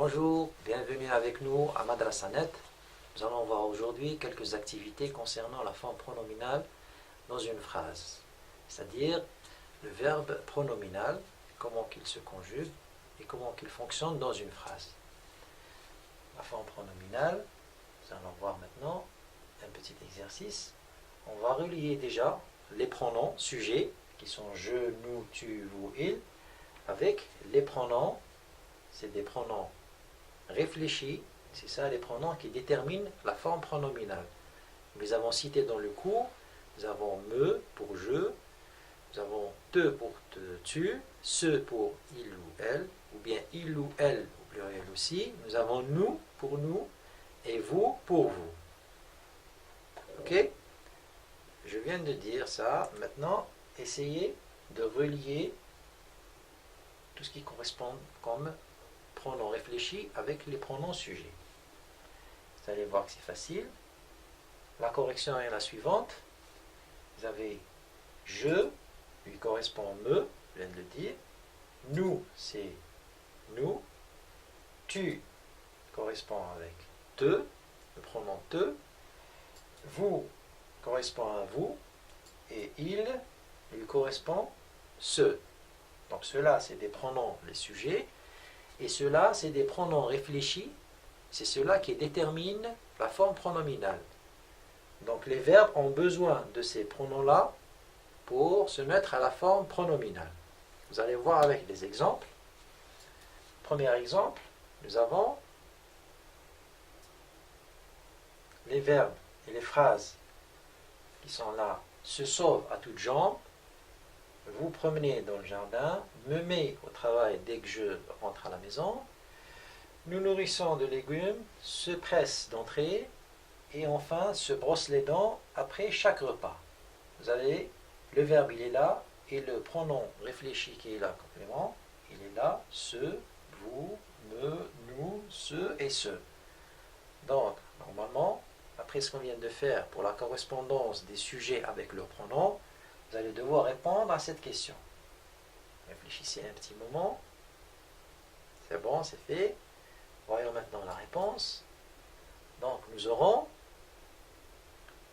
Bonjour, bienvenue avec nous à Madrasanet. Nous allons voir aujourd'hui quelques activités concernant la forme pronominale dans une phrase, c'est-à-dire le verbe pronominal, comment qu'il se conjugue et comment qu'il fonctionne dans une phrase. La forme pronominale, nous allons voir maintenant un petit exercice. On va relier déjà les pronoms sujets qui sont je, nous, tu, vous, il, avec les pronoms, c'est des pronoms réfléchis, c'est ça les pronoms qui déterminent la forme pronominale. Nous les avons cités dans le cours, nous avons me pour je, nous avons te pour te, tu, ce pour il ou elle, ou bien il ou elle au pluriel aussi, nous avons nous pour nous et vous pour vous. Ok? Je viens de dire ça, maintenant essayez de relier tout ce qui correspond comme pronoms réfléchis avec les pronoms sujets. Vous allez voir que c'est facile. La correction est la suivante. Vous avez je, lui correspond me, je viens de le dire. Nous, c'est nous. Tu correspond avec te, le pronom te. Vous correspond à vous. Et il lui correspond ce. Donc ceux-là, c'est des pronoms, les sujets. Et ceux-là, c'est des pronoms réfléchis. C'est ceux-là qui déterminent la forme pronominale. Donc les verbes ont besoin de ces pronoms-là pour se mettre à la forme pronominale. Vous allez voir avec des exemples. Premier exemple, nous avons les verbes et les phrases qui sont là. Se sauve à toutes jambes. Vous promenez dans le jardin, me mets au travail dès que je rentre à la maison, nous nourrissons de légumes, se presse d'entrer, et enfin se brosse les dents après chaque repas. Vous avez le verbe, il est là, et le pronom réfléchi qui est là, complément, il est là, ce, vous, me, nous, ce et ce. Donc, normalement, après ce qu'on vient de faire pour la correspondance des sujets avec leurs pronoms, vous allez devoir répondre à cette question. Réfléchissez un petit moment. C'est bon, c'est fait. Voyons maintenant la réponse. Donc, nous aurons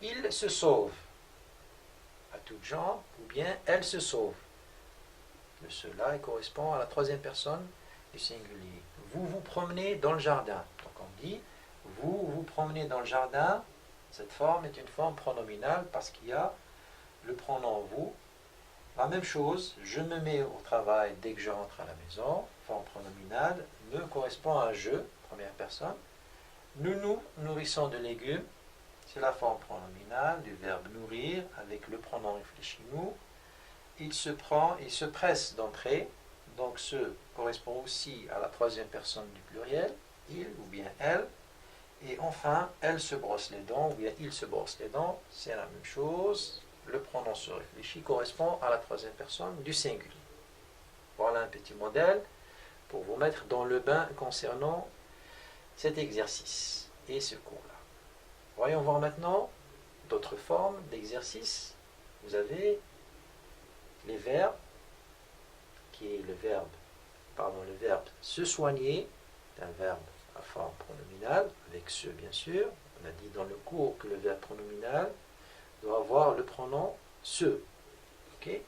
il se sauve à toutes jambes ou bien elle se sauve. Le cela correspond à la troisième personne du singulier. Vous vous promenez dans le jardin. Donc, on dit vous vous promenez dans le jardin. Cette forme est une forme pronominale parce qu'il y a le pronom vous. La même chose, je me mets au travail dès que je rentre à la maison, forme pronominale, me correspond à je, première personne. Nous nous nourrissons de légumes, c'est la forme pronominale du verbe nourrir avec le pronom réfléchi nous. Il se presse d'entrer, donc ce correspond aussi à la troisième personne du pluriel, il ou bien elle. Et enfin, elle se brosse les dents, ou bien il se brosse les dents, c'est la même chose. Le pronom se réfléchit correspond à la troisième personne du singulier. Voilà un petit modèle pour vous mettre dans le bain concernant cet exercice et ce cours-là. Voyons voir maintenant d'autres formes d'exercice. Vous avez les verbes, qui est le verbe se soigner, c'est un verbe à forme pronominale, avec ce bien sûr. On a dit dans le cours que le verbe pronominal doit avoir le pronom se. Okay?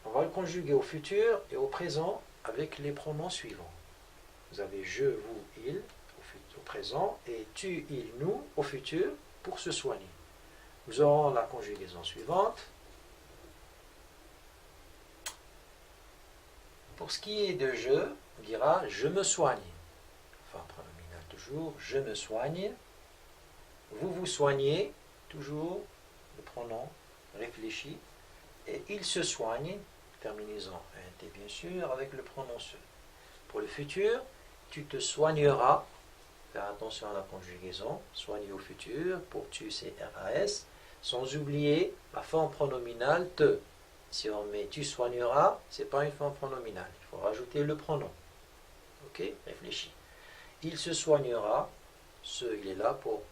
On va le conjuguer au futur et au présent avec les pronoms suivants. Vous avez je, vous, il au présent et tu, il, nous au futur pour se soigner. Nous aurons la conjugaison suivante. Pour ce qui est de je, on dira je me soigne. Enfin, pronominal toujours, je me soigne. Vous vous soignez, toujours le pronom réfléchi, et il se soigne, terminaison int bien sûr, avec le pronom se. Pour le futur, tu te soigneras, faire attention à la conjugaison, soigner au futur, pour tu c'est RAS, sans oublier la forme pronominale te. Si on met tu soigneras, c'est pas une forme pronominale, il faut rajouter le pronom. Ok, réfléchis. Il se soignera, ce il est là pour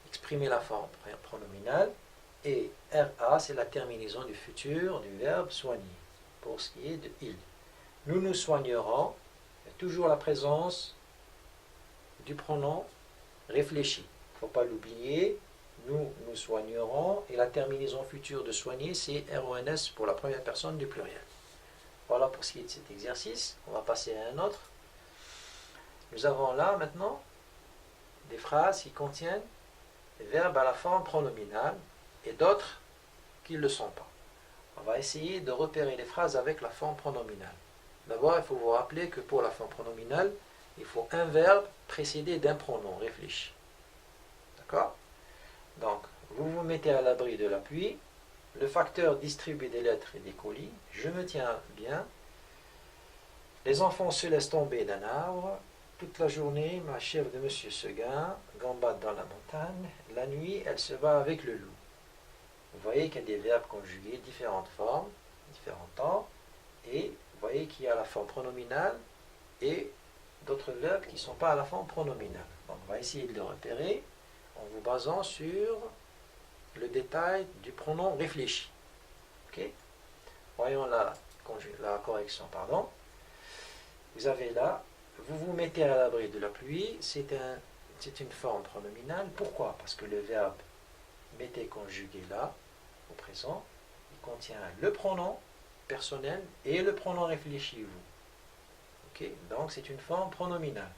exprimer la forme pronominale, et RA c'est la terminaison du futur du verbe soigner, pour ce qui est de il. Nous nous soignerons, toujours la présence du pronom réfléchi. Il ne faut pas l'oublier. Nous soignerons, et la terminaison future de soigner, c'est RONS pour la première personne du pluriel. Voilà pour ce qui est de cet exercice. On va passer à un autre. Nous avons là maintenant des phrases qui contiennent des verbes à la forme pronominale et d'autres qui ne le sont pas. On va essayer de repérer les phrases avec la forme pronominale. D'abord, il faut vous rappeler que pour la forme pronominale, il faut un verbe précédé d'un pronom réfléchi. D'accord? Donc, vous vous mettez à l'abri de l'appui. Le facteur distribue des lettres et des colis. Je me tiens bien. Les enfants se laissent tomber d'un arbre. Toute la journée, ma chèvre de Monsieur Seguin gambade dans la montagne. La nuit, elle se bat avec le loup. Vous voyez qu'il y a des verbes conjugués, différentes formes, différents temps. Et vous voyez qu'il y a la forme pronominale et d'autres verbes qui ne sont pas à la forme pronominale. Donc, on va essayer de les repérer en vous basant sur le détail du pronom réfléchi. Ok? Voyons la correction, pardon. Vous avez là, vous vous mettez à l'abri de la pluie, c'est une forme pronominale. Pourquoi? Parce que le verbe mettez conjugué là, au présent, il contient le pronom personnel et le pronom réfléchi, vous. Ok? Donc c'est une forme pronominale.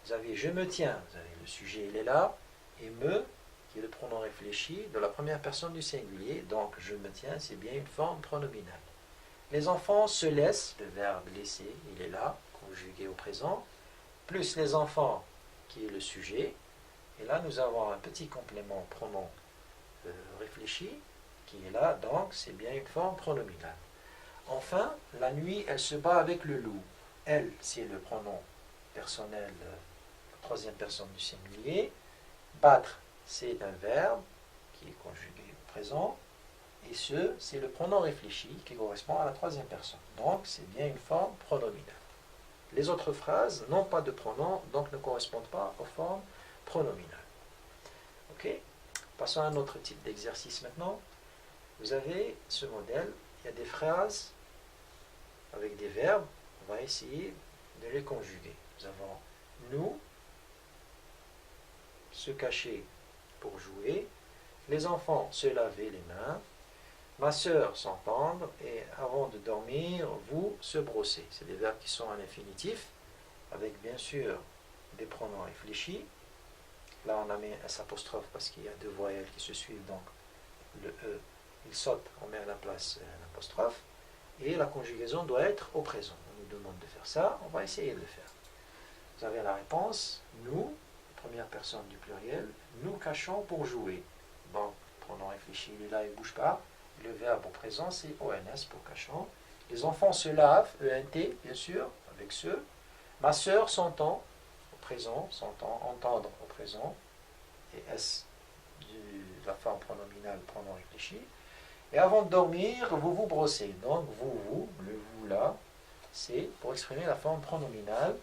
Vous avez je me tiens, vous avez le sujet, il est là, et me, qui est le pronom réfléchi de la première personne du singulier, donc je me tiens, c'est bien une forme pronominale. Les enfants se laissent, le verbe laisser, il est là, conjugué au présent, plus les enfants, qui est le sujet, et là nous avons un petit complément pronom réfléchi, qui est là, donc c'est bien une forme pronominale. Enfin, la nuit, elle se bat avec le loup. Elle, c'est le pronom personnel, la troisième personne du singulier. Battre, c'est un verbe qui est conjugué au présent. Et ce, c'est le pronom réfléchi qui correspond à la troisième personne. Donc, c'est bien une forme pronominale. Les autres phrases n'ont pas de pronom, donc ne correspondent pas aux formes pronominales. Ok? Passons à un autre type d'exercice maintenant. Vous avez ce modèle, il y a des phrases avec des verbes, on va essayer de les conjuguer. Nous avons nous, se cacher pour jouer, les enfants se laver les mains, ma sœur s'entendre, et avant de dormir, vous se brosser. C'est des verbes qui sont à l'infinitif, avec bien sûr des pronoms réfléchis. Là on a mis un apostrophe parce qu'il y a deux voyelles qui se suivent, donc le E, il saute, on met à la place un apostrophe, et la conjugaison doit être au présent. On nous demande de faire ça, on va essayer de le faire. Vous avez la réponse, nous, première personne du pluriel, nous cachons pour jouer. Bon, pronom réfléchi, il est là, il ne bouge pas. Le verbe au présent, c'est ONS pour cachons. Les enfants se lavent, ENT, bien sûr, avec ce. Ma sœur s'entend, au présent, s'entend, entendre au présent, et S de la forme pronominale, pronom réfléchi. Et avant de dormir, vous vous brossez. Donc, vous, le vous là, c'est pour exprimer la forme pronominale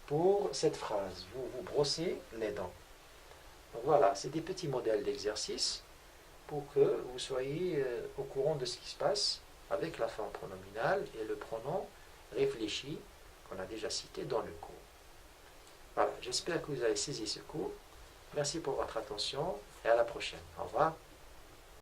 pour cette phrase. Vous vous brossez les dents. Donc voilà, c'est des petits modèles d'exercice pour que vous soyez au courant de ce qui se passe avec la forme pronominale et le pronom réfléchi qu'on a déjà cité dans le cours. Voilà, j'espère que vous avez saisi ce cours. Merci pour votre attention et à la prochaine. Au revoir.